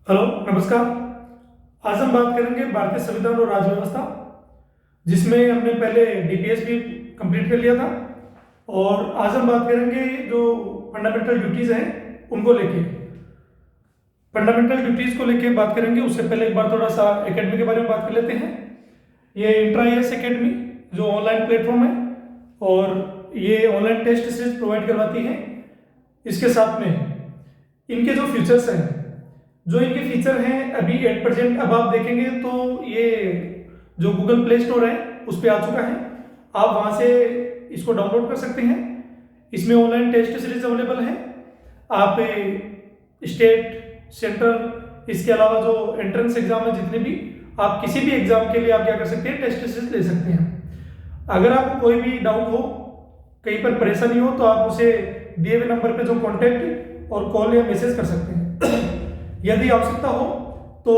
Hello नमस्कार। आज हम बात करेंगे भारतीय संविधान और राज्य व्यवस्था, जिसमें हमने पहले डीपीएस भी कंप्लीट कर लिया था। और आज हम बात करेंगे जो फंडामेंटल ड्यूटीज हैं उनको लेके, फंडामेंटल ड्यूटीज को लेके बात करेंगे। उससे पहले एक बार थोड़ा सा एकेडमी के बारे में बात कर लेते हैं। ये इंट्रा-ईएस एकेडमी जो ऑनलाइन प्लेटफॉर्म है और ये ऑनलाइन टेस्ट सीरीज प्रोवाइड करवाती है। इसके साथ में इनके जो फीचर्स हैं, जो इनके फीचर हैं अभी 8% अब आप देखेंगे तो ये जो गूगल प्ले स्टोर है उस पर आ चुका है। आप वहाँ से इसको डाउनलोड कर सकते हैं। इसमें ऑनलाइन टेस्ट सीरीज अवेलेबल है। आप स्टेट, सेंट्रल, इसके अलावा जो एंट्रेंस एग्जाम है जितने भी, आप किसी भी एग्जाम के लिए आप क्या कर सकते हैं, टेस्ट सीरीज ले सकते हैं। अगर आपको कोई भी डाउट हो, कहीं पर परेशानी हो, तो आप उसे दिए हुए नंबर पे जो कॉन्टैक्ट और कॉल या मैसेज कर सकते हैं। यदि आवश्यकता हो तो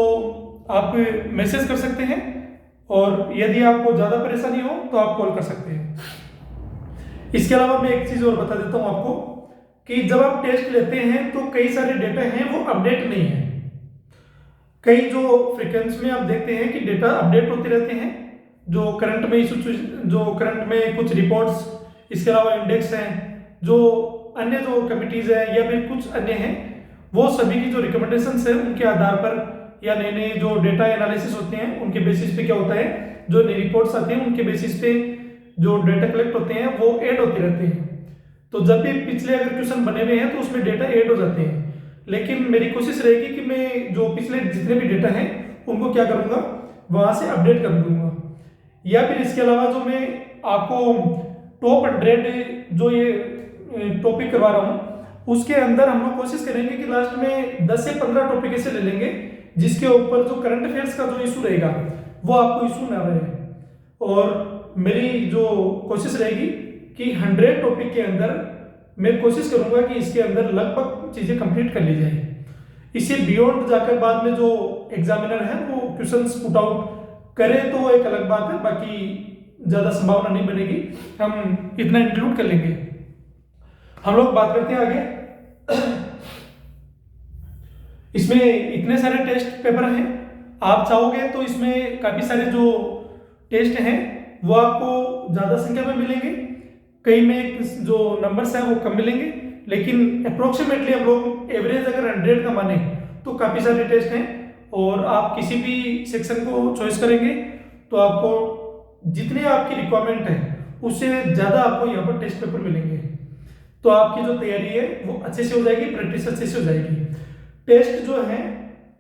आप मैसेज कर सकते हैं, और यदि आपको ज़्यादा परेशानी हो तो आप कॉल कर सकते हैं। इसके अलावा मैं एक चीज़ और बता देता हूँ आपको कि जब आप टेस्ट लेते हैं तो कई सारे डेटा हैं वो अपडेट नहीं है। कई जो फ्रीक्वेंसी में आप देखते हैं कि डेटा अपडेट होते रहते हैं, जो करंट में जो करंट में कुछ रिपोर्ट्स, इसके अलावा इंडेक्स हैं, जो अन्य जो कमिटीज़ हैं या फिर कुछ अन्य हैं, वो सभी की जो रिकमेंडेशंस है उनके आधार पर या नए नए जो डेटा एनालिसिस होते हैं उनके बेसिस पे क्या होता है, जो नई रिपोर्ट्स आते हैं उनके बेसिस पे जो डेटा कलेक्ट होते हैं वो ऐड होते रहते हैं। तो जब भी पिछले अगर क्वेश्चन बने हुए हैं तो उसमें डेटा ऐड हो जाते हैं। लेकिन मेरी कोशिश रहेगी कि मैं जो पिछले जितने भी डेटा हैं उनको क्या करूँगा, वहाँ से अपडेट कर दूँगा। या फिर इसके अलावा जो मैं आपको टॉप 100 जो ये टॉपिक करवा रहा हूँ उसके अंदर हम लोग कोशिश करेंगे कि लास्ट में 10 से 15 टॉपिक ऐसे ले लेंगे जिसके ऊपर जो करंट अफेयर्स का जो इशू रहेगा वो आपको इशू ना रहे। और मेरी जो कोशिश रहेगी कि 100 टॉपिक के अंदर मैं कोशिश करूंगा कि इसके अंदर लगभग चीज़ें कंप्लीट कर ली जाए। इससे बियॉन्ड जाकर बाद में जो एग्जामिनर है वो क्वेश्चंस पुट आउट करे तो वो एक अलग बात है, बाकी ज़्यादा संभावना नहीं बनेगी, हम इतना इंक्लूड कर लेंगे। हम लोग बात करते हैं आगे। इसमें इतने सारे टेस्ट पेपर हैं, आप चाहोगे तो इसमें काफ़ी सारे जो टेस्ट हैं वो आपको ज़्यादा संख्या में मिलेंगे, कई में जो नंबर्स हैं वो कम मिलेंगे, लेकिन अप्रोक्सीमेटली हम लोग एवरेज अगर 100 का माने तो काफ़ी सारे टेस्ट हैं। और आप किसी भी सेक्शन को चॉइस करेंगे तो आपको जितने आपकी रिक्वायरमेंट है उससे ज़्यादा आपको यहाँ पर टेस्ट पेपर मिलेंगे। तो आपकी जो तैयारी है वो अच्छे से हो जाएगी, प्रैक्टिस अच्छे से हो जाएगी। टेस्ट जो है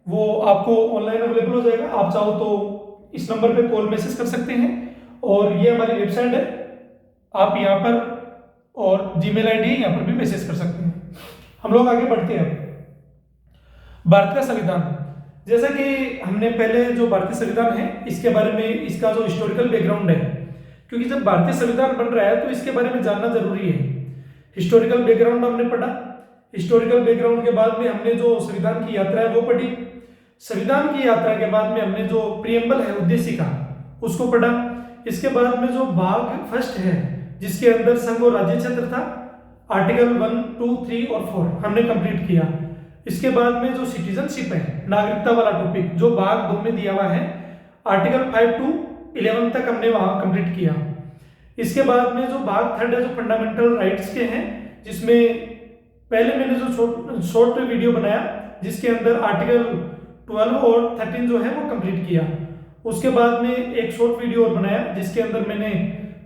वो आपको ऑनलाइन अवेलेबल हो जाएगा। आप चाहो तो इस नंबर पे कॉल मैसेज कर सकते हैं, और ये हमारी वेबसाइट है, आप यहाँ पर, और जीमेल आईडी यहाँ पर भी मैसेज कर सकते हैं। हम लोग आगे बढ़ते हैं। भारत का संविधान, जैसा कि हमने पहले जो भारतीय संविधान है इसके बारे में, इसका जो हिस्टोरिकल बैकग्राउंड है, क्योंकि जब भारतीय संविधान बन रहा है तो इसके बारे में जानना जरूरी है। हिस्टोरिकल बैकग्राउंड हमने पढ़ा, हिस्टोरिकल बैकग्राउंड के बाद में हमने जो संविधान की यात्रा है वो पढ़ी, संविधान की यात्रा के बाद में हमने जो प्रियम्बल है, उद्देशिका, उसको पढ़ा। इसके बाद में जो भाग फर्स्ट है जिसके अंदर संघ और राज्य क्षेत्र था, आर्टिकल 1, 2, 3 और 4 हमने कंप्लीट किया। इसके बाद में जो सिटीजनशिप है, नागरिकता वाला टॉपिक जो भाग 2 में दिया हुआ है, आर्टिकल 5 to 11 तक हमने वहां कंप्लीट किया। इसके बाद में जो भाग थर्ड है जो फंडामेंटल राइट्स के हैं, जिसमें पहले मैंने जो शॉर्ट वीडियो बनाया जिसके अंदर आर्टिकल 12 और 13 जो है वो कंप्लीट किया। उसके बाद में एक शॉर्ट वीडियो और बनाया जिसके अंदर मैंने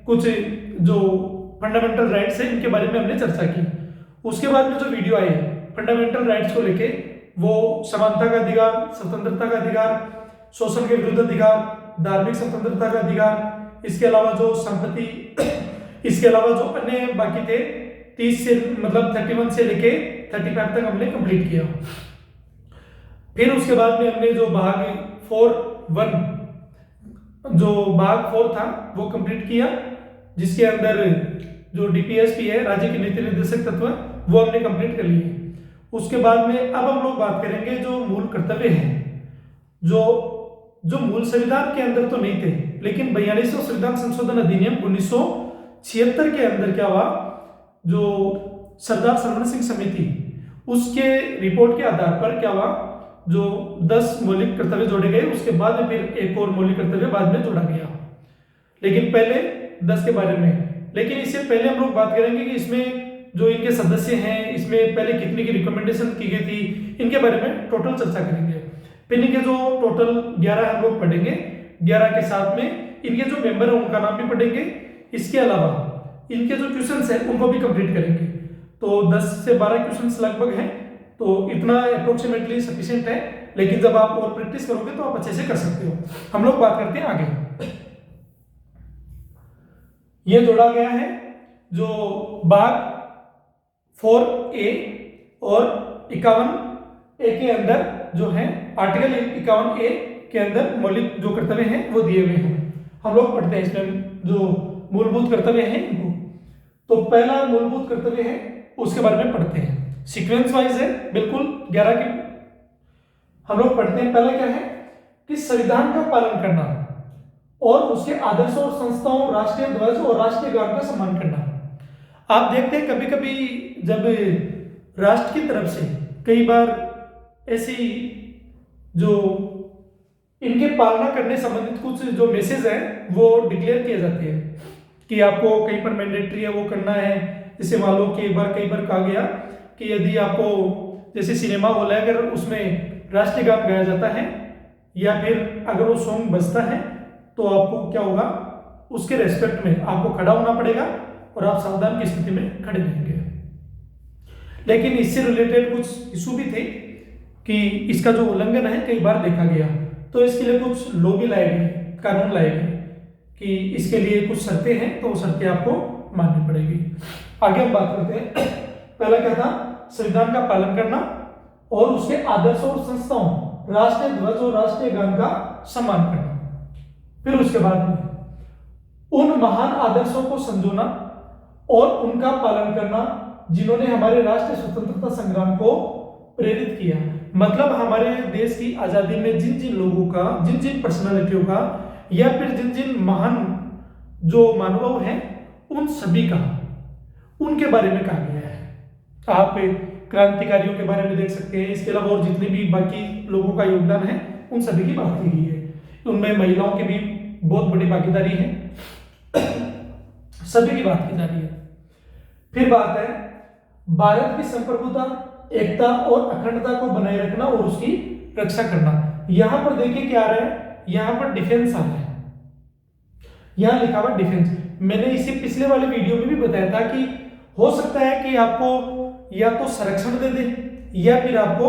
कुछ जो फंडामेंटल राइट्स है इनके बारे में हमने चर्चा की। उसके बाद में जो वीडियो आए फंडामेंटल राइट्स को लेके, वो समानता का अधिकार, स्वतंत्रता का अधिकार, शोषण के विरुद्ध अधिकार, धार्मिक स्वतंत्रता का अधिकार, इसके अलावा जो संपत्ति, इसके अलावा जो अन्य बाकी थे 30 से मतलब 31 से लेके 35 तक हमने कंप्लीट किया। फिर उसके बाद में हमने जो भाग 4 जो भाग 4 था वो कंप्लीट किया, जिसके अंदर जो डीपीएसपी है, राज्य के नीति निर्देशक तत्व, वो हमने कंप्लीट कर लिए। उसके बाद में अब हम लोग बात करेंगे जो मूल कर्तव्य हैं, जो मूल संविधान के अंदर तो नहीं थे, लेकिन 42वां संविधान संशोधन अधिनियम 1976 के अंदर क्या हुआ, जो सरदार सरवण सिंह समिति उसके रिपोर्ट के आधार पर क्या हुआ, जो 10 मौलिक कर्तव्य जोड़े गए, उसके बाद में फिर एक और मौलिक कर्तव्य बाद में जोड़ा गया, लेकिन पहले 10 के बारे में। लेकिन इससे पहले हम लोग बात करेंगे कि इसमें जो इनके सदस्य हैं, इसमें पहले कितने की रिकमेंडेशन की गई थी, इनके बारे में टोटल चर्चा करेंगे। फिर इनके जो टोटल 11 हम लोग पढ़ेंगे, 11 के साथ में इनके जो मेंबर हैं उनका नाम भी पढ़ेंगे। इसके अलावा इनके जो क्वेश्चंस हैं उनको भी कंप्लीट करेंगे। तो 10 से 12 क्वेश्चंस लगभग हैं, तो इतना अप्रोक्सीमेटली सफिशिएंट है, लेकिन जब आप और प्रैक्टिस करोगे तो आप अच्छे से कर सकते हो। हम लोग बात करते हैं आगे। ये जोड़ा गया है जो भाग 4A और 51A के अंदर जो है, आर्टिकल 51A के अंदर मौलिक जो कर्तव्य हैं वो दिए हुए हैं। हम लोग पढ़ते हैं इसमें जो मूलभूत कर्तव्य हैं इनको। तो पहला मूलभूत कर्तव्य है, उसके बारे में पढ़ते हैं, सीक्वेंस वाइज है बिल्कुल। 11 के हम लोग पढ़ते हैं। पहला क्या है कि संविधान का पालन करना और उसके आदर्शों और संस्थाओं, राष्ट्रीय ध्वज और राष्ट्रीय गान का सम्मान करना। आप देखते हैं कभी कभी जब राष्ट्र की तरफ से कई बार ऐसी जो इनके पालना करने संबंधित कुछ जो मैसेज है वो डिक्लेयर किए जाते हैं कि आपको कहीं पर मैंडेटरी है वो करना है। जैसे मान लो कि कई बार कहा गया कि यदि आपको, जैसे सिनेमा हॉल है, अगर उसमें राष्ट्रीय गान गाया जाता है या फिर अगर वो सॉन्ग बजता है तो आपको क्या होगा, उसके रेस्पेक्ट में आपको खड़ा होना पड़ेगा और आप सावधान की स्थिति में खड़े रहेंगे। लेकिन इससे रिलेटेड कुछ इशू भी थे कि इसका जो उल्लंघन है कई बार देखा गया, तो इसके लिए कुछ लॉ भी लाए गए, कानून लाए गए कि इसके लिए कुछ शर्तें हैं, तो वो शर्तें आपको माननी पड़ेगी। आगे हम बात करते हैं। पहला क्या था, संविधान का पालन करना और उसके आदर्शों और संस्थाओं, राष्ट्रीय ध्वज और राष्ट्रीय गान का सम्मान करना। फिर उसके बाद में उन महान आदर्शों को संजोना और उनका पालन करना जिन्होंने हमारे राष्ट्रीय स्वतंत्रता संग्राम को प्रेरित किया। मतलब हमारे देश की आजादी में जिन जिन लोगों का, जिन जिन पर्सनालिटियों का या फिर जिन जिन महान जो मानव हैं उन सभी का, उनके बारे में कहा गया है। आप क्रांतिकारियों के बारे में देख सकते हैं। इसके अलावा और जितने भी बाकी लोगों का योगदान है उन सभी की बात की गई है। उनमें महिलाओं की भी बहुत बड़ी भागीदारी है, सभी की बात की जा रही है। फिर बात है भारत की संप्रभुता, एकता और अखंडता को बनाए रखना और उसकी रक्षा करना। यहां पर देखिए क्या आ रहा है, यहां पर डिफेंस आ रहा है, यहां लिखा हुआ डिफेंस। मैंने इसी पिछले वाले वीडियो में भी बताया था कि हो सकता है कि आपको या तो संरक्षण दे दे या फिर आपको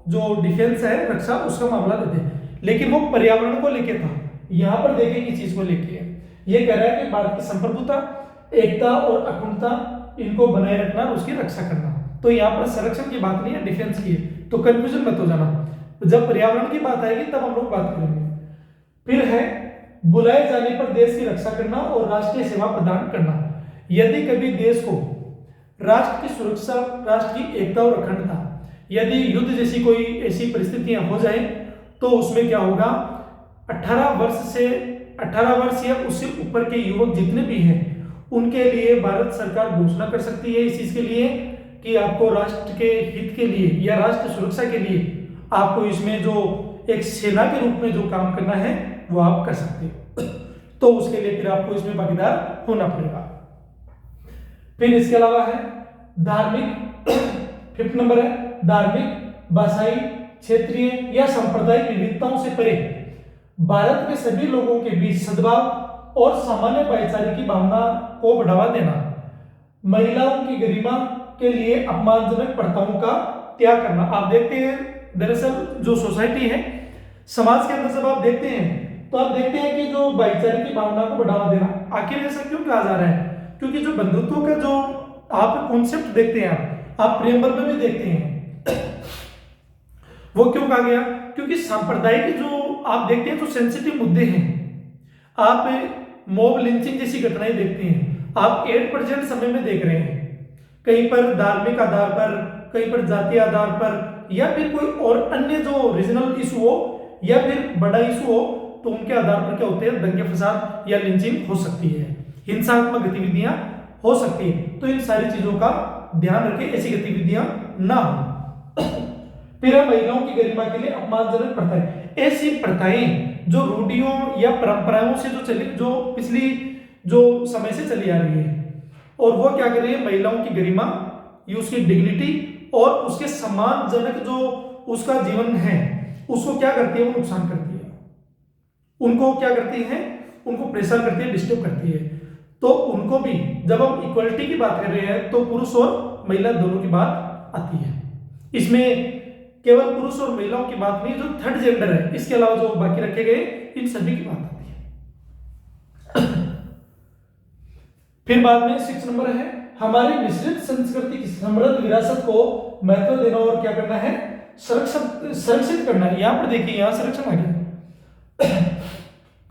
जो डिफेंस है, रक्षा, उसका मामला दे दे, लेकिन वो पर्यावरण को लेके था। यहां पर देखें किस चीज को लेके है, ये कह रहा है कि भारत की संप्रभुता, एकता और अखंडता इनको बनाए रखना और उसकी रक्षा करना। तो यहाँ पर संरक्षण की बात नहीं है, डिफेंस की है, तो कंफ्यूजन मत हो जाना। जब पर्यावरण की बात आएगी तब हम लोग बात करेंगे। फिर है बुलाए जाने पर देश की रक्षा करना और राष्ट्रीय सेवा प्रदान करना। यदि कभी देश को राष्ट्र की सुरक्षा, राष्ट्र की एकता और अखंडता, यदि युद्ध जैसी कोई ऐसी परिस्थितियां हो जाए तो उसमें क्या होगा, 18 वर्ष या उससे ऊपर के युवक जितने भी हैं उनके लिए भारत सरकार घोषणा कर सकती है इस चीज के लिए कि आपको राष्ट्र के हित के लिए या राष्ट्र सुरक्षा के लिए आपको इसमें जो एक सेना के रूप में जो काम करना है वो आप कर सकते हो। तो उसके लिए फिर आपको इसमें भागीदार होना पड़ेगा। फिर इसके अलावा है धार्मिक, 5 नंबर है धार्मिक, भाषाई, क्षेत्रीय या सांप्रदायिक विविधताओं से परे भारत के सभी लोगों के बीच सद्भाव और सामान्य भाईचारे की भावना को बढ़ावा देना। महिलाओं की गरिमा के लिए अपमानजनक प्रथाओं का त्याग करना। आप देखते हैं दरअसल जो सोसाइटी है, समाज के अंदर जब आप देखते हैं तो आप देखते हैं कि जो भाईचारे की भावना को बढ़ावा देना, आखिर ऐसा क्यों कहा जा रहा है? क्योंकि जो बंधुत्व का जो आप कॉन्सेप्ट देखते हैं, आप प्रेमबल में भी देखते हैं, वो क्यों कहा गया? क्योंकि सांप्रदायिक जो आप देखते हैं जो सेंसिटिव मुद्दे हैं, आप मॉब लिंचिंग जैसी घटनाएं देखते हैं, आप 8% समय में देख रहे हैं, कहीं पर धार्मिक आधार पर, कहीं पर जातीय आधार पर, या फिर कोई और अन्य जो रीजनल इशू हो या फिर बड़ा इशू हो, तो उनके आधार पर क्या होते हैं, दंगे फसाद या लिंचिंग हो सकती है, हिंसात्मक गतिविधियां हो सकती है। तो इन सारी चीजों का ध्यान रखें, ऐसी गतिविधियां ना हो। फिर है महिलाओं की गरिमा के लिए अपमानजनक प्रथाएं। ऐसी प्रथाएं जो रूढ़ियों या परंपराओं से जो पिछली जो समय से चली आ रही है, और वो क्या कर रही है, महिलाओं की गरिमा, ये उसकी डिग्निटी और उसके सम्मानजनक जो उसका जीवन है उसको क्या करती है, वो नुकसान करती है, उनको क्या करती है, उनको प्रेशर करती है, डिस्टर्ब करती है। तो उनको भी, जब हम इक्वलिटी की बात कर रहे हैं तो पुरुष और महिला दोनों की बात आती है। इसमें केवल पुरुष और महिलाओं की बात नहीं, जो थर्ड जेंडर है इसके अलावा जो बाकी रखे गए इन सभी की बात आती है। फिर बाद में 6 नंबर है, हमारी मिश्रित संस्कृति की समृद्ध विरासत को महत्व देना और क्या करना है, संरक्षित करना है। यहां पर देखिए, यहां संरक्षण आ गया।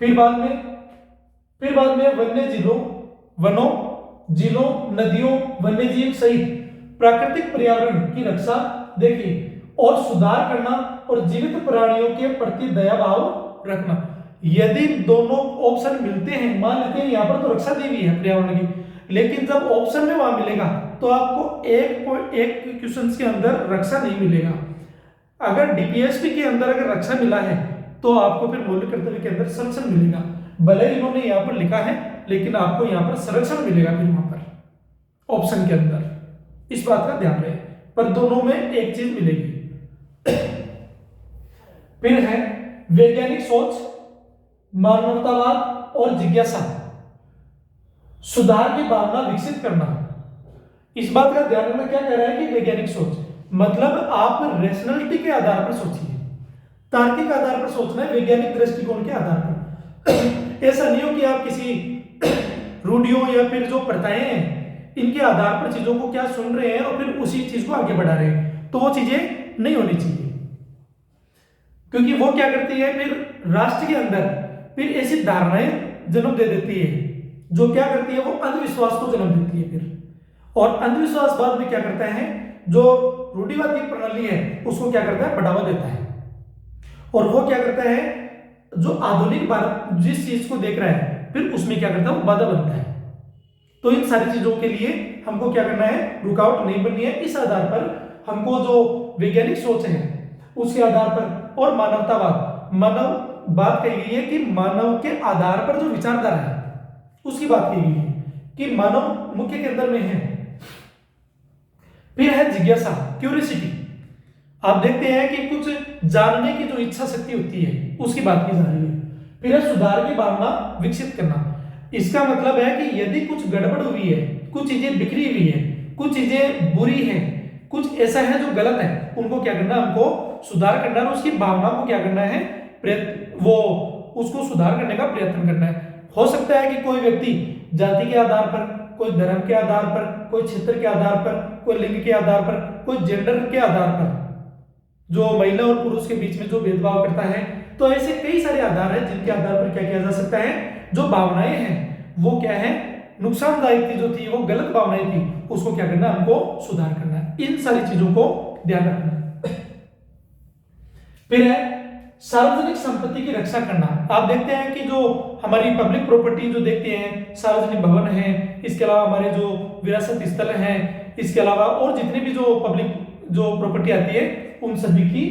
फिर बाद में वन्य जीवों, वनों, जिलों, नदियों, वन्य जीव सहित प्राकृतिक पर्यावरण की रक्षा देखिए और सुधार करना और जीवित प्राणियों के प्रति दया भाव रखना। यदि दोनों ऑप्शन मिलते हैं, मान लेते हैं यहां पर तो रक्षा दी हुई है पर्यावरण की, लेकिन जब ऑप्शन में वहां मिलेगा तो आपको एक क्वेश्चन के अंदर रक्षा नहीं मिलेगा। अगर डीपीएसपी के अंदर अगर रक्षा मिला है तो आपको फिर मौलिक कर्तव्य के अंदर संरक्षण मिलेगा। भले इन्होंने यहां पर लिखा है लेकिन आपको यहां पर संरक्षण मिलेगा फिर वहां पर ऑप्शन के अंदर, इस बात का ध्यान रहे। पर दोनों में एक चीज मिलेगी। फिर है वैज्ञानिक सोच, मानवतावाद और जिज्ञासा, सुधार की भावना विकसित करना। इस बात का ध्यान रखना, क्या कह रहा है कि वैज्ञानिक सोच मतलब आप रेशनलिटी के आधार पर सोचिए, तार्किक आधार पर सोचना है, वैज्ञानिक दृष्टिकोण के आधार पर। ऐसा नहीं हो कि आप किसी रूढ़ियों या फिर जो प्रथाएं हैं इनके आधार पर चीजों को क्या सुन रहे हैं और फिर उसी चीज को आगे बढ़ा रहे हैं, तो वो चीजें नहीं होनी चाहिए, क्योंकि वो क्या करती है, फिर राष्ट्र के अंदर फिर ऐसी धारणाएं जन्म दे देती है, जो क्या करती है, वो अंधविश्वास को जन्म देती है फिर। और अंधविश्वास बाद में क्या करता है, जो रूढ़िवादी प्रणाली है उसको क्या करता है, बढ़ावा देता है। और वो क्या करता है, जो आधुनिक भारत जिस चीज को देख रहा है फिर उसमें क्या करता है, वो बाधा बनता है। तो इन सारी चीजों के लिए हमको क्या करना है, रुकावट नहीं बननी है। इस आधार पर हमको जो वैज्ञानिक सोच है उसके आधार पर, और मानवतावाद, मानव बात कही गई है कि मानव के आधार पर जो विचारधारा है उसकी बात कही गई है कि मानव मुख्य केंद्र में है। फिर है जिज्ञासा, क्यूरियोसिटी। आप देखते हैं कि कुछ जानने की जो इच्छा शक्ति होती है उसकी बात की जा रही है। फिर है सुधार की भावना विकसित करना। इसका मतलब है कि यदि कुछ गड़बड़ हुई है, कुछ चीजें बिखरी हुई है, कुछ चीजें बुरी हैं, कुछ ऐसा है जो गलत है, उनको क्या करना, हमको सुधार करना है और उसकी भावना को क्या करना है, वो उसको सुधार करने का प्रयत्न करना है। हो सकता है कि कोई व्यक्ति जाति के आधार पर, कोई धर्म के आधार पर, कोई क्षेत्र के आधार पर, कोई लिंग के आधार पर, कोई जेंडर के आधार पर, जो महिला और पुरुष के बीच में जो भेदभाव करता है, तो ऐसे कई सारे आधार हैं जिनके आधार पर क्या किया जा सकता है, जो भावनाएं हैं वो क्या है, नुकसानदायक थी, जो थी वो गलत भावनाएं थी, उसको क्या करना, हमको सुधार करना है। इन सारी चीजों को ध्यान रखना है। फिर है सार्वजनिक संपत्ति की रक्षा करना। आप देखते हैं कि जो हमारी पब्लिक प्रॉपर्टी जो देखते हैं, सार्वजनिक भवन है, इसके अलावा हमारे जो विरासत स्थल हैं, इसके अलावा और जितने भी जो पब्लिक जो प्रॉपर्टी आती है उन सभी की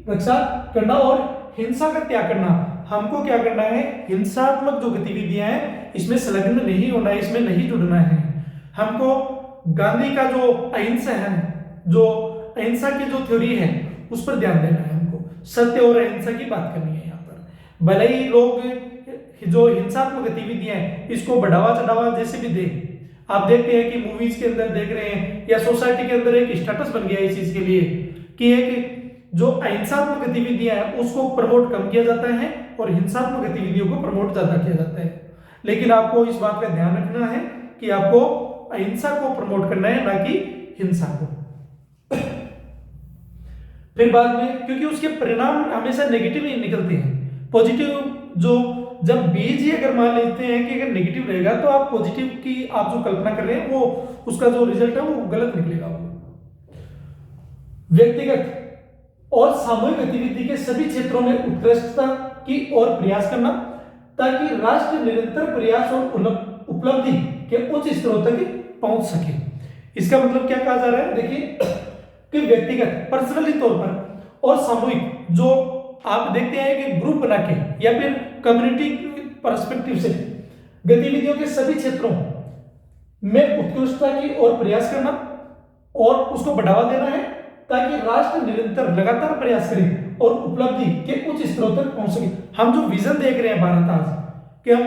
रक्षा करना और हिंसा का त्याग करना। हमको क्या करना है, हिंसात्मक जो गतिविधियां हैं इसमें संलग्न नहीं होना है, इसमें नहीं जुड़ना है। हमको गांधी का जो अहिंसा है, जो अहिंसा की जो थ्योरी है उस पर ध्यान देना है। हमको सत्य और अहिंसा की बात करनी है। यहाँ पर भले ही लोग जो हिंसात्मक गतिविधियां हैं इसको बढ़ावा चढ़ावा जैसे भी दे, आप देखते हैं कि मूवीज के अंदर देख रहे हैं या सोसाइटी के अंदर एक स्टेटस बन गया है इस चीज के लिए कि एक जो अहिंसात्मक गतिविधियां हैं उसको प्रमोट कम किया जाता है और हिंसात्मक गतिविधियों को प्रमोट ज्यादा किया जाता है। लेकिन आपको इस बात का ध्यान रखना है कि आपको अहिंसा को प्रमोट करना है, ना कि हिंसा को। फिर बाद में, क्योंकि उसके परिणाम हमेशा नेगेटिव ही निकलते हैं, पॉजिटिव जो जब बीज ही अगर मान लेते हैं कि अगर नेगेटिव रहेगा तो आप पॉजिटिव की आप जो कल्पना कर रहे हैं वो उसका जो रिजल्ट है वो गलत निकलेगा। व्यक्तिगत और सामूहिक गतिविधि के सभी क्षेत्रों में उत्कृष्टता की ओर प्रयास करना ताकि राष्ट्र निरंतर प्रयास और उपलब्धि के उच्च स्तरों तक पहुंच सके। इसका मतलब क्या कहा जा रहा है, देखिए कि व्यक्तिगत पर्सनली तौर पर और सामूहिक जो आप देखते हैं कि ग्रुप बना के या फिर कम्युनिटी पर्सपेक्टिव से गतिविधियों के सभी क्षेत्रों में उत्कृष्टता की ओर प्रयास करना और उसको बढ़ावा देना है, ताकि राष्ट्र निरंतर लगातार प्रयास करे और उपलब्धि के उच्च स्तरों तक पहुंच सके। हम जो विजन देख रहे हैं भारत आज कि हम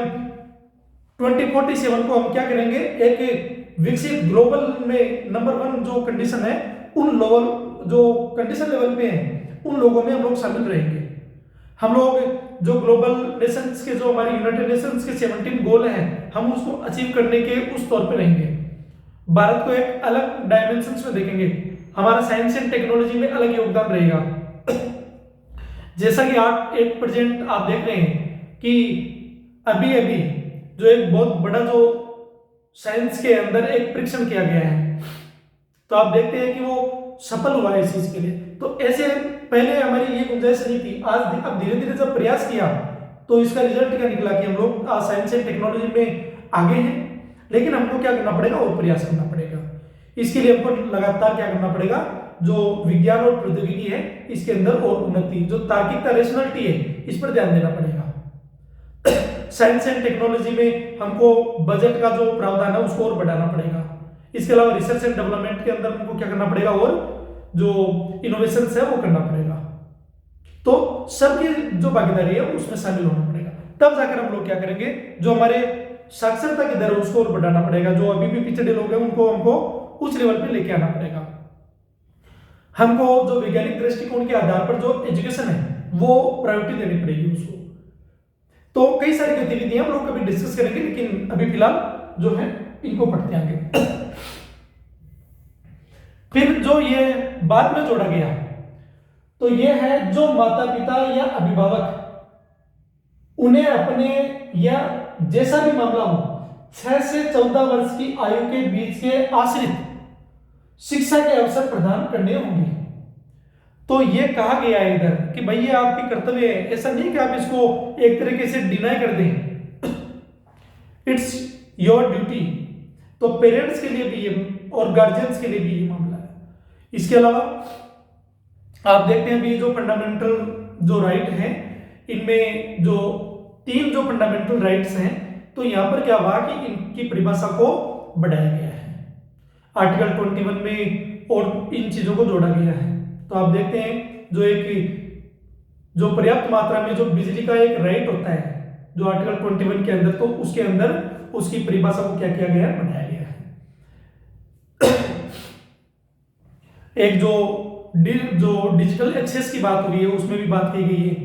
2047 को हम क्या करेंगे, एक विकसित ग्लोबल में नंबर 1 जो कंडीशन है, उन लेवल जो कंडीशन लेवल पे हैं उन लोगों में हम लोग शामिल रहेंगे। हम लोग जो ग्लोबल नेशंस के जो हमारे यूनाइटेड नेशंस के 17 गोल हैं, हम उसको अचीव करने के उस तौर पे रहेंगे। भारत को एक अलग डायमेंशंस में देखेंगे, हमारा साइंस एंड टेक्नोलॉजी में अलग योगदान रहेगा। जैसा कि 8% आप देख रहे हैं कि अभी अभी जो एक बहुत बड़ा जो साइंस के अंदर एक परीक्षण किया गया है, तो आप देखते हैं कि वो सफल हुआ है इस चीज के लिए। तो ऐसे पहले हमारी ये गुंजाइश नहीं थी, आज अब धीरे धीरे जब प्रयास किया तो इसका रिजल्ट क्या निकला कि हम लोग आज साइंस एंड टेक्नोलॉजी में आगे हैं। लेकिन हमको क्या करना पड़ेगा, और प्रयास करना पड़ेगा। इसके लिए हमको लगातार क्या करना पड़ेगा, जो विज्ञान और प्रौद्योगिकी है इसके अंदर और उन्नति, जो तार्किकता रेशनलिटी है, इस पर ध्यान देना पड़ेगा। साइंस एंड टेक्नोलॉजी में हमको बजट का जो प्रावधान है उसको और बढ़ाना पड़ेगा। इसके अलावा रिसर्च एंड डेवलपमेंट के अंदर हमको क्या करना पड़ेगा, और जो इनोवेशन है वो करना पड़ेगा। तो सबकी जो भागीदारी है उसमें शामिल होना पड़ेगा, तब जाकर हम लोग क्या करेंगे, जो हमारे साक्षरता की दर है उसको और बढ़ाना पड़ेगा। जो अभी भी पिछड़े लोग हैं उनको हमको उच्च लेवल पे लेके आना पड़ेगा। हमको जो वैज्ञानिक दृष्टिकोण के आधार पर जो एजुकेशन है वो प्रायोरिटी देनी पड़ेगी उसको। तो कई सारी गतिविधियां हम लोग कभी डिस्कस करेंगे, लेकिन अभी फिलहाल जो है इनको पढ़ते आगे। फिर जो ये बाद में जोड़ा गया तो ये है जो माता पिता या अभिभावक उन्हें अपने या जैसा भी मामला हो 6 से 14 वर्ष की आयु के बीच के आश्रित शिक्षा के अवसर प्रदान करने होंगे। तो ये कहा गया है इधर कि भाई ये आपकी कर्तव्य है, ऐसा नहीं कि आप इसको एक तरीके से डिनाई कर दें, इट्स योर ड्यूटी। तो पेरेंट्स के लिए भी ये और गार्जियंस के लिए भी ये मामला है। इसके अलावा आप देखते हैं भी जो फंडामेंटल जो राइट हैं, इनमें जो 3 जो फंडामेंटल राइट्स हैं, तो यहां पर क्या हुआ कि इनकी परिभाषा को बढ़ाया गया है आर्टिकल 21 में और इन चीजों को जोड़ा गया है। तो आप देखते हैं जो एक जो पर्याप्त मात्रा में जो बिजली का एक राइट होता है जो आर्टिकल 21 के अंदर, तो उसके अंदर उसकी परिभाषा को क्या किया गया है, बढ़ाया गया है। एक जो डिजिटल एक्सेस की बात हुई है उसमें भी बात की गई है,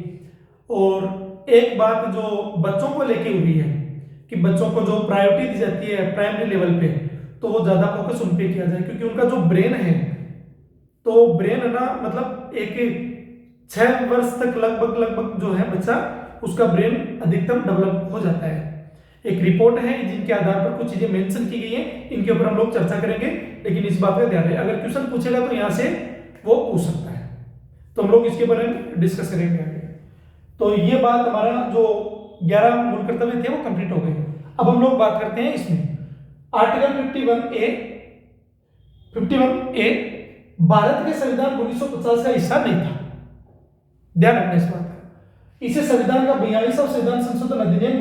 और एक बात जो बच्चों को लेके हुई है कि बच्चों को जो प्रायोरिटी दी जाती है प्राइमरी लेवल पे, तो वो ज्यादा फोकस उन पे किया जाए, क्योंकि उनका जो ब्रेन है, तो ब्रेन है ना, मतलब एक 6 वर्ष तक लगभग जो है बच्चा उसका ब्रेन अधिकतम डेवलप हो जाता है। एक रिपोर्ट है जिनके आधार पर कुछ चीजें मेंशन की गई है, इनके ऊपर हम लोग चर्चा करेंगे, लेकिन इस बात का ध्यान रहे अगर क्वेश्चन पूछेगा तो यहाँ से वो पूछ सकता है, तो हम लोग इसके बारे में डिस्कस करेंगे आगे। तो ये बात हमारा जो 11 मूल कर्तव्य थे वो कंप्लीट हो गए। अब हम लोग बात करते हैं इसमें आर्टिकल 51A भारत के संविधान 1950 का हिस्सा नहीं था, ध्यान रखना इस बात का। इसे संविधान का 42वां संविधान संशोधन अधिनियम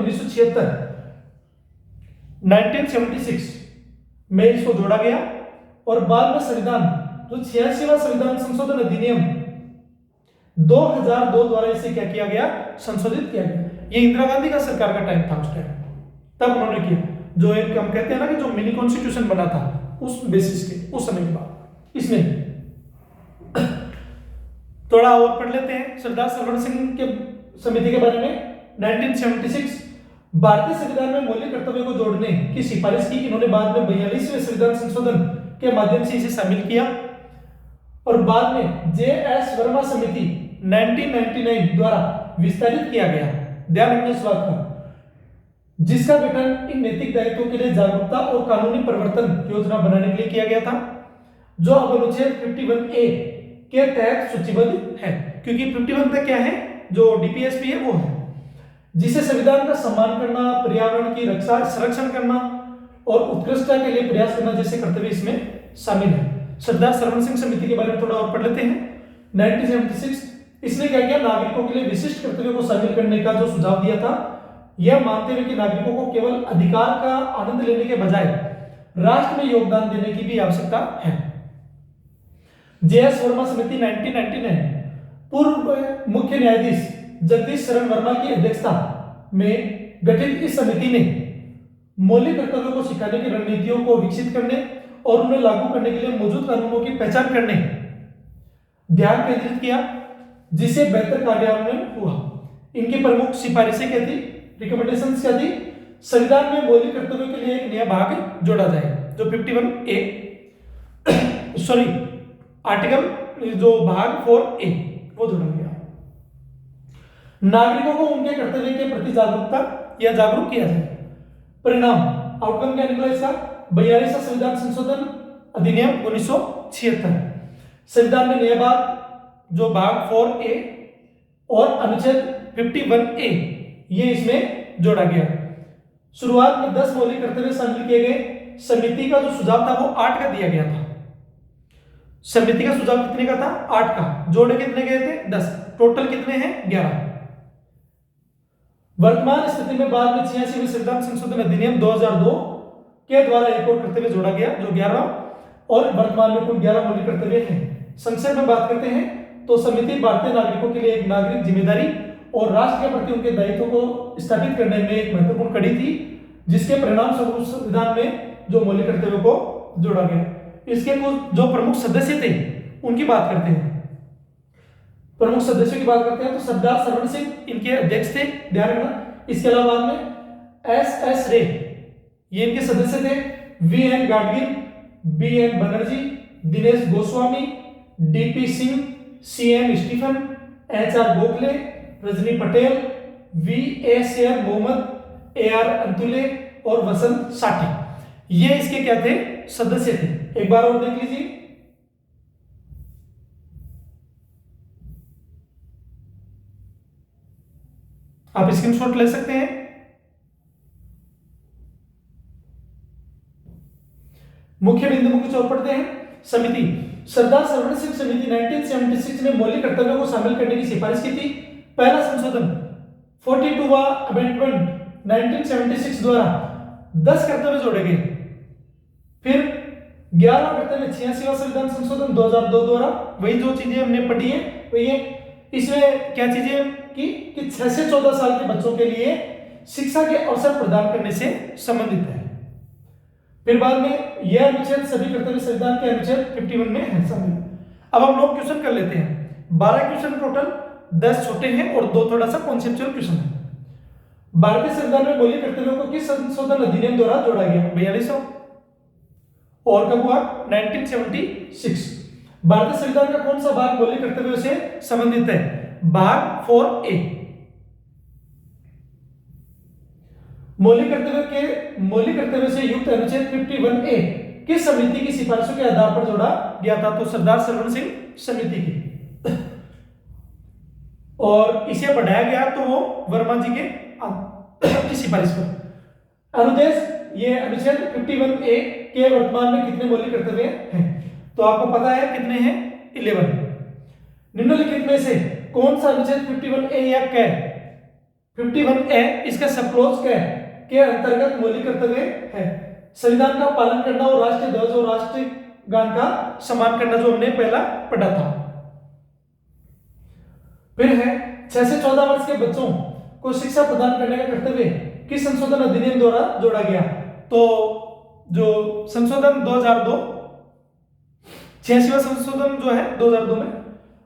1976 में इसको जोड़ा गया, और बाद में संविधान जो 86वां संविधान संशोधन अधिनियम 2002 द्वारा इसे क्या किया गया, संशोधित किया गया। ये इंदिरा गांधी का सरकार का टाइम था उस टाइम, तब उन्होंने किया, जो एक हम कहते हैं ना कि जो मिनी कॉन्स्टिट्यूशन बना था उस बेसिस के उस समय के बाद। इसमें थोड़ा और पढ़ लेते हैं सरदार सरवण सिंह के समिति के बारे में। 1976 भारतीय संविधान में मौलिक कर्तव्यों को जोड़ने की सिफारिश की। इन्होंने बाद में 42वें संविधान संशोधन के माध्यम से इसे शामिल किया, और बाद में जे.एस. वर्मा समिति 1999 द्वारा विस्तारित किया गया। ध्यान रखना इस बात का, जिसका गठन इन नैतिक दायित्वों के लिए जागरूकता और कानूनी परिवर्तन योजना बनाने के लिए किया गया था, जो अब अनुच्छेद 51A के तहत सूचीबद्ध है। क्योंकि 51 तक क्या है, जो डीपीएसपी है वो है, जिसे संविधान का सम्मान करना, पर्यावरण की रक्षा संरक्षण करना और उत्कृष्टता के लिए प्रयास करना जैसे कर्तव्य इसमें शामिल है। सरदार सरवण सिंह समिति के बारे में थोड़ा और पढ़ लेते हैं। 1976 इसने क्या किया, नागरिकों के लिए विशिष्ट कर्तव्यों को शामिल करने का जो सुझाव दिया था, यह मानते हुए कि नागरिकों को केवल अधिकार का आनंद लेने के बजाय राष्ट्र में योगदान देने की भी आवश्यकता है। जे.एस. वर्मा समिति 1999 पूर्व मुख्य न्यायाधीश जगदीश शरण वर्मा की अध्यक्षता में गठित इस समिति ने मौलिक कर्तव्यों को सिखाने की रणनीतियों को विकसित करने और उन्हें लागू करने के लिए मौजूद कानूनों की पहचान करने ध्यान केंद्रित किया, जिससे बेहतर कार्यान्वयन हुआ। इनकी प्रमुख सिफारिशें क्या थी, रिकमेंडेशंस क्या थी? संविधान में मौलिक कर्तव्यों के लिए एक नया भाग जोड़ा जाए, जो 51A सॉरी आर्टिकल जो भाग 4A वो जोड़ा गया। नागरिकों को उनके कर्तव्य के प्रति जागरूक किया जाए। परिणाम, आउटकम क्या निकला इसका? 42वां संविधान संशोधन अधिनियम 1976। संविधान में नया भाग जो भाग 4A और अनुच्छेद 51A ये इसमें जोड़ा गया। शुरुआत में 10 मौलिक कर्तव्य शामिल किए गए। समिति का जो सुझाव था वो 8 का दिया गया था। समिति का सुझाव कितने का था? 8 का। जोड़े कितने गए थे? 10। टोटल कितने हैं? 11। वर्तमान स्थिति में बाद में 86वें संविधान संशोधन अधिनियम 2002 के द्वारा एक और कर्तव्य जोड़ा गया जो 11, और वर्तमान में कुल 11 मौलिक कर्तव्य हैं। संक्षेप में बात करते हैं तो समिति भारतीय नागरिकों के लिए एक नागरिक जिम्मेदारी और राष्ट्र के प्रति उनके दायित्व को स्थापित करने में एक महत्वपूर्ण कड़ी थी, जिसके परिणाम स्वरूप संविधान में जो मौलिक कर्तव्यों को जोड़ा गया। इसके कुछ जो प्रमुख सदस्य थे उनकी बात करते हैं। प्रमुख सदस्यों की बात करते हैं तो सरदार सरवण सिंह इनके अध्यक्ष थे, ध्यान रखना। इसके अलावा में एस रे ये इनके सदस्य थे। V N. Gadgil, B N. Banerjee, Dinesh Goswami, D P. Singh, C N. Stephen, H R. Gokhale, Rajni Patel, V A. Sher Mohammad, AR. Antule और वसंत साठी, ये इसके क्या थे? सदस्य थे। एक बार और देख लीजिए। आप स्क्रीनशॉट ले सकते हैं। मुख्य बिंदु को कुछ और पढ़ते हैं। समिति, सरदार सरवण सिंह समिति 1976 ने मौलिक कर्तव्यों को शामिल करने की सिफारिश की थी। पहला संशोधन 42वां अमेंडमेंट 1976 द्वारा 10 कर्तव्य जोड़े गए। फिर 11 कर्तव्य 86वां संविधान संशोधन 2002 द्वारा, वही जो चीजें हमने पढ़ी है वही है। इसमें क्या चीजें कि 6 से 14 साल के बच्चों के लिए शिक्षा के अवसर प्रदान करने से संबंधित है। फिर बाद में यह अनुच्छेद सभी कर्तव्य संविधान के अनुच्छेद 51 में है शामिल। अब हम लोग क्वेश्चन कर लेते हैं। 12 क्वेश्चन टोटल, 10 छोटे हैं और 2 थोड़ा सा कॉन्सेप्चुअल क्वेश्चन है। भारतीय संविधान में मौलिक कर्तव्यों को किस संशोधन अधिनियम द्वारा जोड़ा गया? 42वां। और कब हुआ? 1976। भारतीय संविधान का कौन सा भाग मौलिक कर्तव्यों से संबंधित है? भाग 4A। मौलिक कर्तव्य से युक्त अनुच्छेद 51A किस समिति की सिफारिशों के आधार पर जोड़ा गया था? तो सरदार सरवण सिंह समिति की। और इसे बढ़ाया गया तो वो वर्मा जी की सिफारिश पर। अनुदेश, ये अनुच्छेद 51A के वर्तमान में कितने मौलिक कर्तव्य हैं? तो आपको पता है कितने हैं? 11। निम्नलिखित में से कौन सा अनुच्छेद 51A या कै 51A इसका सब क्लॉज कै के अंतर्गत मौलिक कर्तव्य है? संविधान का पालन करना और राष्ट्रीय ध्वज और राष्ट्रीय गान का सम्मान करना, जो हमने पहला पढ़ा था। फिर है 6 से 14 वर्ष के बच्चों को शिक्षा प्रदान करने का कर्तव्य किस संशोधन अधिनियम द्वारा जोड़ा गया? तो जो संशोधन 2002 86वां संशोधन जो है 2002 में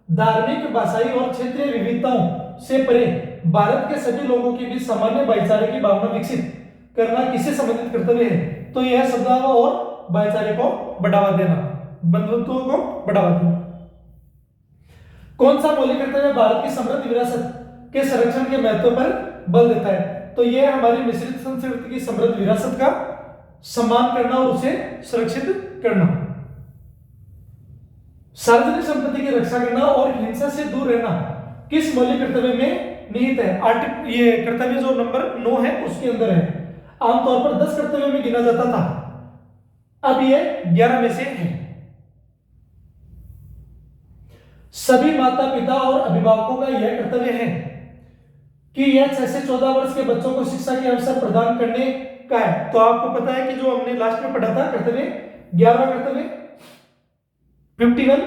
धार्मिक, भाषाई और क्षेत्रीय विविधताओं से परे भारत के सभी लोगों के बीच सामान्य भाईचारे की भावना विकसित करना किससे संबंधित कर्तव्य है? तो यह सद्भाव और भाईचारे को बढ़ावा देना, बंधुत्व को बढ़ावा देना। कौन सा मौलिक कर्तव्य भारत की समृद्ध विरासत के संरक्षण के महत्व पर बल देता है? तो यह हमारी मिश्रित संस्कृति की समृद्ध विरासत का सम्मान करना और उसे सुरक्षित करना। सार्वजनिक संपत्ति की रक्षा करना और हिंसा से दूर रहना किस मौलिक कर्तव्य में निहित है? ये कर्तव्य जो नंबर 9 है उसके अंदर है। आमतौर पर 10 कर्तव्यों में गिना जाता था, अब ये 11 में से है। सभी माता पिता और अभिभावकों का यह कर्तव्य है कि यह 6 से 14 वर्ष के बच्चों को शिक्षा के अवसर प्रदान करने का है। तो आपको पता है कि जो हमने लास्ट में पढ़ा था कर्तव्य 11वां कर्तव्य 51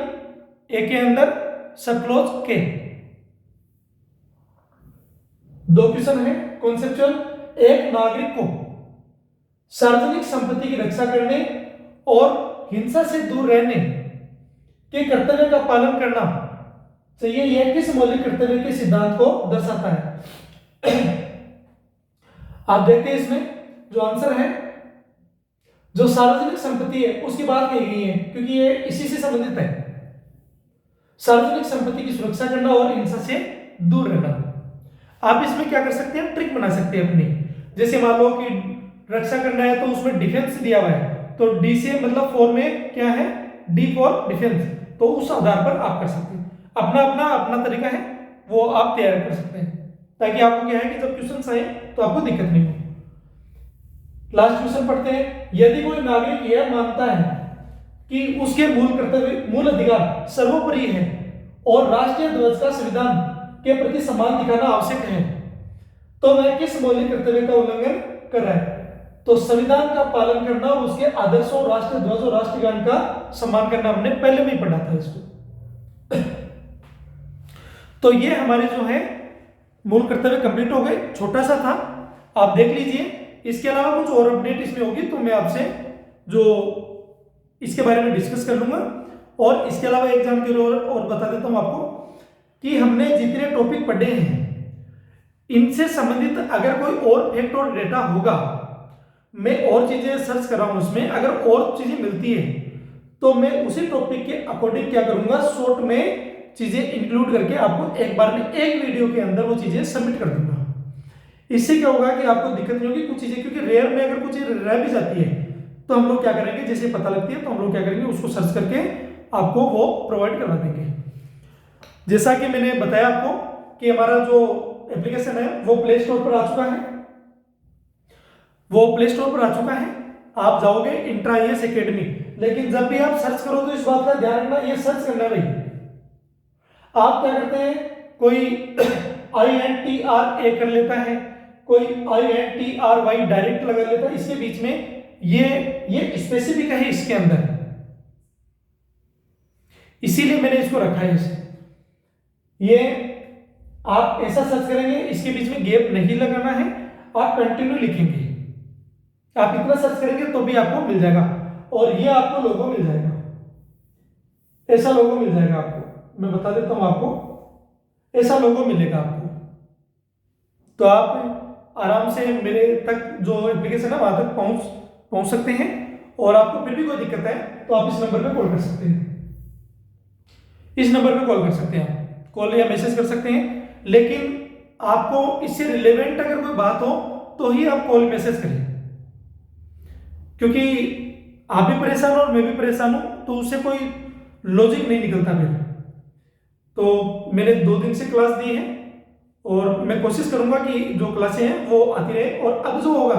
ए के अंदर सब क्लॉज के। दो क्वेश्चन है कॉन्सेप्चुअल। एक नागरिक को सार्वजनिक संपत्ति की रक्षा करने और हिंसा से दूर रहने के कर्तव्य का पालन करना चाहिए। यह किस मौलिक कर्तव्य के सिद्धांत को दर्शाता है? आप देखते हैं इसमें जो आंसर है, जो सार्वजनिक संपत्ति है उसकी बात कही गई है, क्योंकि ये इसी से संबंधित है। सार्वजनिक संपत्ति की सुरक्षा करना और हिंसा से दूर रहना। आप इसमें क्या कर सकते हैं, ट्रिक बना सकते हैं अपनी। जैसे मान लो कि रक्षा करना है तो उसमें डिफेंस दिया हुआ है, तो डी से मतलब 4 में क्या है, डी फॉर डिफेंस, तो उस आधार पर आप कर सकते हैं। अपना तरीका है, वो आप तैयार कर सकते हैं, ताकि आपको क्या है कि जब क्वेश्चन आए तो आपको दिक्कत नहीं हो। लास्ट क्वेश्चन पढ़ते हैं। यदि कोई नागरिक यह मानता है कि उसके मूल अधिकार सर्वोपरि है और राष्ट्रीय ध्वज का संविधान के प्रति सम्मान दिखाना आवश्यक है, तो वह किस मौलिक कर्तव्य का उल्लंघन कर रहा है? तो संविधान का पालन करना और उसके आदर्शों, राष्ट्रीय ध्वज और राष्ट्रगान का सम्मान करना। हमने पहले भी पढ़ा था इसको। तो ये हमारे जो है मूल कर्तव्य कंप्लीट हो गए। छोटा सा था, आप देख लीजिए। इसके अलावा कुछ और अपडेट इसमें होगी तो मैं आपसे जो इसके बारे में डिस्कस कर लूंगा। और इसके अलावा एक जानकारी और बता देता हूं आपको कि हमने जितने टॉपिक पढ़े हैं इनसे संबंधित अगर कोई और फैक्ट और डेटा होगा, मैं और चीजें सर्च कर रहा हूं उसमें, अगर और चीजें मिलती है तो मैं उसी टॉपिक के अकॉर्डिंग क्या करूंगा, शॉर्ट में चीजें इंक्लूड करके आपको एक बार में एक वीडियो के अंदर वो चीजें सबमिट कर दूंगा। इससे क्या होगा कि आपको दिक्कत नहीं होगी कुछ चीजें, क्योंकि रेयर में अगर कुछ चीज रह भी जाती है तो हम लोग क्या करेंगे, जैसे पता लगती है तो हम लोग क्या करेंगे, उसको सर्च करके आपको वो प्रोवाइड करवा देंगे। जैसा कि मैंने बताया आपको कि हमारा जो एप्लीकेशन है वो प्ले स्टोर पर आ चुका है, आप जाओगे इंट्रा IAS एकेडमी। लेकिन जब भी आप सर्च करो तो इस बात का ध्यान रखना, ये सर्च करना भाई। आप क्या करते हैं, कोई INTRA कर लेता है, कोई INTRY डायरेक्ट लगा लेता है, इसके बीच में ये स्पेसिफिक है इसके अंदर, इसीलिए मैंने इसको रखा है इसे। ये आप ऐसा सर्च करेंगे, इसके बीच में गैप नहीं लगाना है, आप कंटिन्यू लिखेंगे। आप इतना सर्च करेंगे तो भी आपको मिल जाएगा। और ये आपको लोगो मिल जाएगा, ऐसा लोगो मिल जाएगा आपको। मैं बता देता हूं आपको, ऐसा लोगो मिलेगा आपको। तो आप आराम से मेरे तक जो एप्लीकेशन है वहां तक पहुंच सकते हैं। और आपको फिर भी कोई दिक्कत है तो आप इस नंबर पे कॉल कर सकते हैं, इस नंबर पे कॉल कर सकते हैं, कॉल या मैसेज कर सकते हैं। लेकिन आपको इससे रिलेवेंट अगर कोई बात हो तो ही आप कॉल मैसेज करें, क्योंकि आप भी परेशान हो और मैं भी परेशान हूं, तो उससे कोई लॉजिक नहीं निकलता फिर। तो मैंने 2 दिन से क्लास दी है और मैं कोशिश करूंगा कि जो क्लासें हैं वो आती रहे। और अब जो होगा,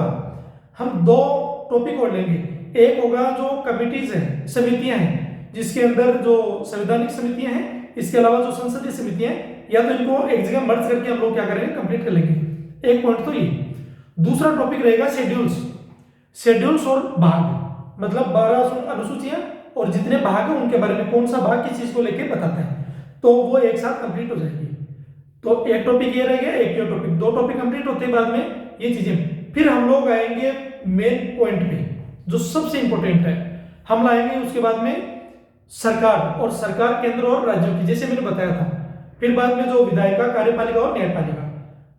हम 2 टॉपिक और लेंगे। एक होगा जो कमिटीज हैं, समितियां हैं, जिसके अंदर जो संवैधानिक समितियां हैं, इसके अलावा जो संसदीय समितियां हैं, या तो इनको एक जगह मर्ज करके हम लोग क्या करेंगे, कंप्लीट कर लेंगे। एक पॉइंट तो ये। दूसरा टॉपिक रहेगा शेड्यूल्स और भाग, मतलब 12 अनुसूचियां और जितने भाग हैं उनके बारे में, कौन सा भाग किस चीज को लेके बताता है, तो वो एक साथ कंप्लीट हो जाएगी। तो एक टॉपिक ये रहेगा, एक ये टॉपिक, 2 टॉपिक कंप्लीट होते हैं बाद में ये चीजें। फिर हम लोग आएंगे मेन पॉइंट पे, जो सबसे इंपॉर्टेंट है, हम लाएंगे उसके बाद में सरकार, और सरकार केंद्र और राज्यों की, जैसे मैंने बताया था। फिर बाद में जो विधायिका, कार्यपालिका और न्यायपालिका,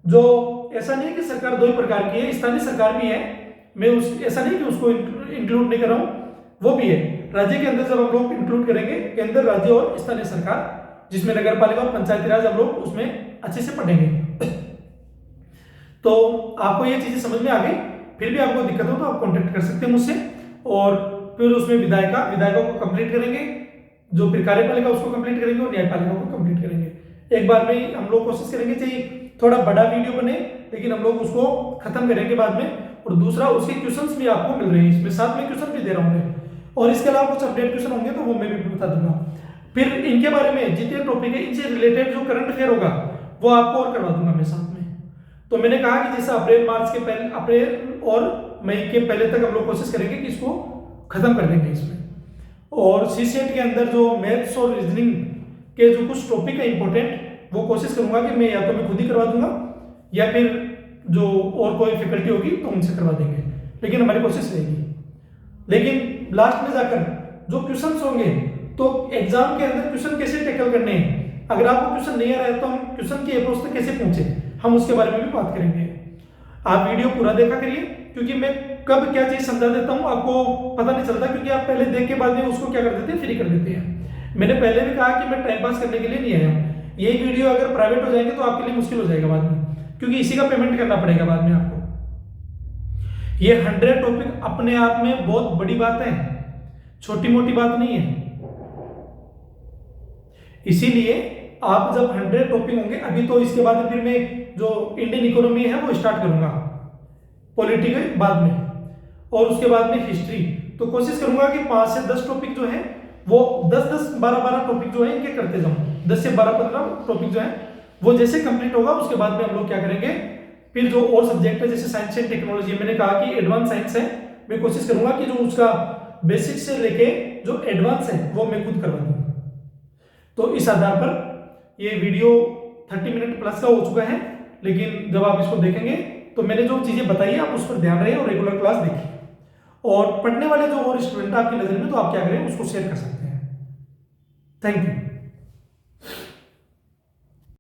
जो ऐसा नहीं है कि सरकार 2 ही प्रकार की है, स्थानीय सरकार भी है। मैं ऐसा नहीं कि उसको इंक्लूड नहीं कर रहा हूं, वो भी है। राज्य के अंदर जब हम लोग इंक्लूड करेंगे केंद्र, राज्य और स्थानीय सरकार, जिसमें नगर पालिका और पंचायती राज हम लोग उसमें अच्छे से पढ़ेंगे। तो आपको ये चीजें समझ में आ गई। फिर भी आपको दिक्कत हो तो आप कांटेक्ट कर सकते हैं मुझसे। और फिर उसमें विधायिका को कंप्लीट करेंगे, जो फिर कार्यपालिका उसको कंप्लीट करेंगे और न्यायपालिका को कंप्लीट करेंगे। एक बार में हम लोग कोशिश करेंगे, चाहिए थोड़ा बड़ा वीडियो बने, लेकिन हम लोग उसको खत्म करेंगे बाद में। और दूसरा, उसके क्वेश्चंस भी आपको मिल रहे हैं, इसमें साथ में क्वेश्चन भी दे रहा हूँ मैं। और इसके अलावा कुछ अपडेट क्वेश्चन होंगे तो वो मैं भी बता दूंगा। फिर इनके बारे में जितने टॉपिक है इनसे रिलेटेड जो करंट अफेयर होगा वो आपको और करवा दूंगा मैं साथ में। तो मैंने कहा कि जैसे अप्रैल मार्च के पहले, अप्रैल और मई के पहले तक हम लोग कोशिश करेंगे कि इसको खत्म कर देंगे इसमें। और सीसेट के अंदर जो मैथ्स और रीजनिंग के जो कुछ टॉपिक है इंपॉर्टेंट, वो कोशिश करूंगा कि मैं या तो मैं खुद ही करवा दूंगा या फिर जो और कोई फैकल्टी होगी तो उनसे करवा देंगे, लेकिन हमारी कोशिश रहेगी। लेकिन लास्ट में जाकर जो क्वेश्चंस होंगे तो एग्जाम के अंदर क्वेश्चन कैसे टैकल करने हैं, अगर आपको क्वेश्चन नहीं आ रहा है तो हम क्वेश्चन की अप्रोच तक कैसे पहुंचे, हम उसके बारे में भी बात करेंगे। आप वीडियो पूरा देखा करिए, क्योंकि मैं कब क्या चीज समझा देता हूं आपको पता नहीं चलता, क्योंकि आप पहले देख के बाद में उसको क्या कर देते हैं, फ्री कर देते हैं। मैंने पहले भी कहा कि मैं टाइम पास करने के लिए नहीं आया हूं। ये वीडियो अगर प्राइवेट हो जाएंगे तो आपके लिए मुश्किल हो जाएगा बाद में, क्योंकि इसी का पेमेंट करना पड़ेगा बाद में आपको। ये 100 टॉपिक अपने आप में बहुत बड़ी बात है, छोटी मोटी बात नहीं है। इसीलिए आप जब 100 टॉपिक होंगे, अभी तो इसके बाद फिर मैं जो इंडियन इकोनॉमी है वो स्टार्ट करूंगा, पॉलिटिकल बाद में, और उसके बाद में हिस्ट्री। तो कोशिश करूंगा कि 5 से 10 टॉपिक जो है वो 10-10, 12-12 टॉपिक जो है इनके करते जाऊं। 10 से 12-15 टॉपिक जो है वो जैसे कंप्लीट होगा उसके बाद में हम लोग क्या करेंगे, फिर जो और सब्जेक्ट है जैसे साइंस एंड टेक्नोलॉजी, मैंने कहा कि एडवांस साइंस है, मैं कोशिश करूंगा कि जो उसका बेसिक से लेके जो एडवांस है वो मैं खुद करवा दूंगा। तो इस आधार पर ये वीडियो 30 मिनट प्लस का हो चुका है, लेकिन जब आप इसको देखेंगे तो मैंने जो चीजें बताई है आप उस पर ध्यान रहे और रेगुलर क्लास देखिए। और पढ़ने वाले जो और स्टूडेंट आपकी नजर में, तो आप क्या करें उसको शेयर कर सकते हैं। Thank you.